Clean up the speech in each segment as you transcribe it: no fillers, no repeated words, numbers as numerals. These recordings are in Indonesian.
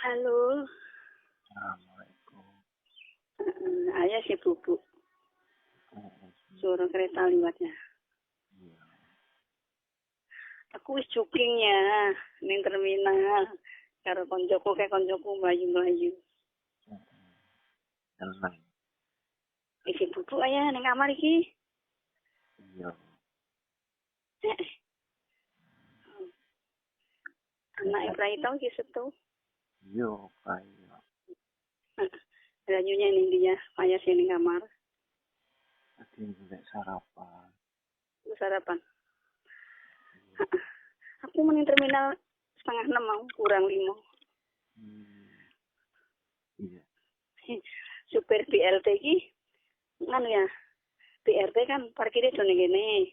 Halo, Assalamualaikum. ayah si Bubuk. Suara kereta liwatnya. Iya. Aku wis jogging ya ning terminal. Karo koncoku mlayu-mlayu. Tenang. Si Bubuk ayah ning kamar iki. Iya. Anak Ibrahim tau iki setu. Iya, kayak Ranyunya ning dia, ayah sing ning kamar. tadi nggak sarapan. Lu sarapan. Aku mening terminal 5:30 mau, kurang 5. Iya. Supir BLT iki nganu ya. BRT kan parkirnya do ning kene.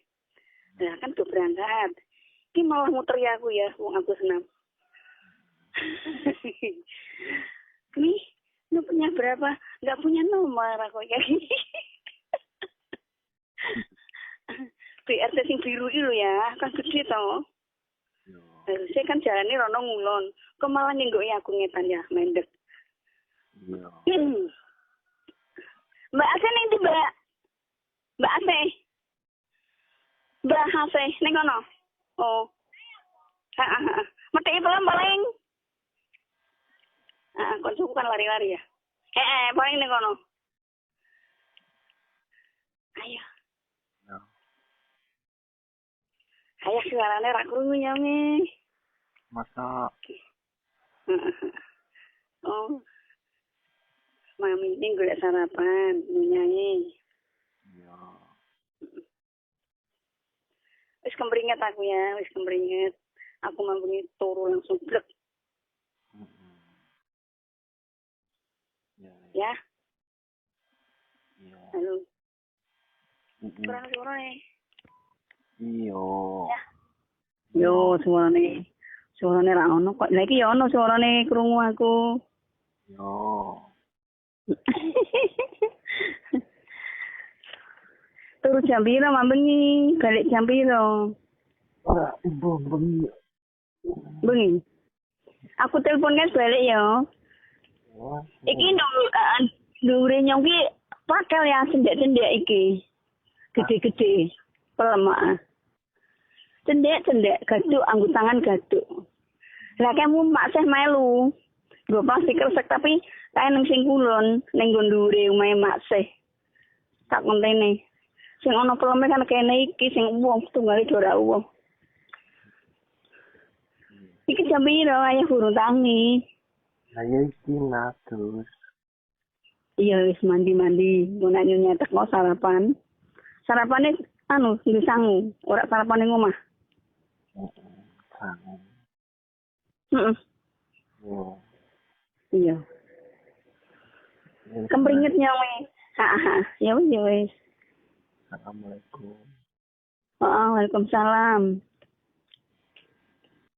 Lah kan do berangkat. Iki malah muter ya aku ya, wong aku senam. Nih, lu punya berapa? Nggak punya nomor aku ya. BRT sing biru itu ya, kan gede toh. Iya. Harusnya kan jalannya rono ngulon. Kok malah nyenggoknya aku ngetan ya, mendek. Iya. Mbak Ase ning ndi, Mbak? Mbak Ase. Mbak Ase ning kono. Oh. Heeh. Metik pelan paling. Koncoku kan lari-lari ya. Paling ning kono. Ayo. Iya. Ayo suarane ra krungu nyame. Masa Oh. Mami ini golek sarapan, nyanyi. iya. Wis kemringet aku ya, wis kemringet. Aku mampungi turu langsung blek. Iya. Ya. Iya. Halo. Kurang suara nih. Iya. Ya. Yo, suarane. Suarane ra ono kok. Lah iki ya ono suarane krungu aku. Iya. Turu jam piro mambengi? Balik jam piro? Ora bengi. Bengi. Aku telepon kan balik ya. Wah. Iki ndure nyong ki pakel ya cendek-cendek iki. Gede-gede. Pelemak. Cendek gaduk, anggo tangan gaduk. Lah kamu mak seh melu. Nggo plastik kresek tapi kae ning sing kulon, ning nggon ndure omahe mak seh. Tak kontene. Sing ana peleme kan kene iki sing wong tunggale ora wong. Iki jam piro ayah burung tangi? Saya iki natus. Iya wis mandi-mandi, mau nak nyetek mau sarapan. Sarapane di sangu, ora sarapan ning omah. Sangu. Heeh. Iya. Iya. Kempringetnya wis. Ya wis. Assalamualaikum. Waalaikumsalam.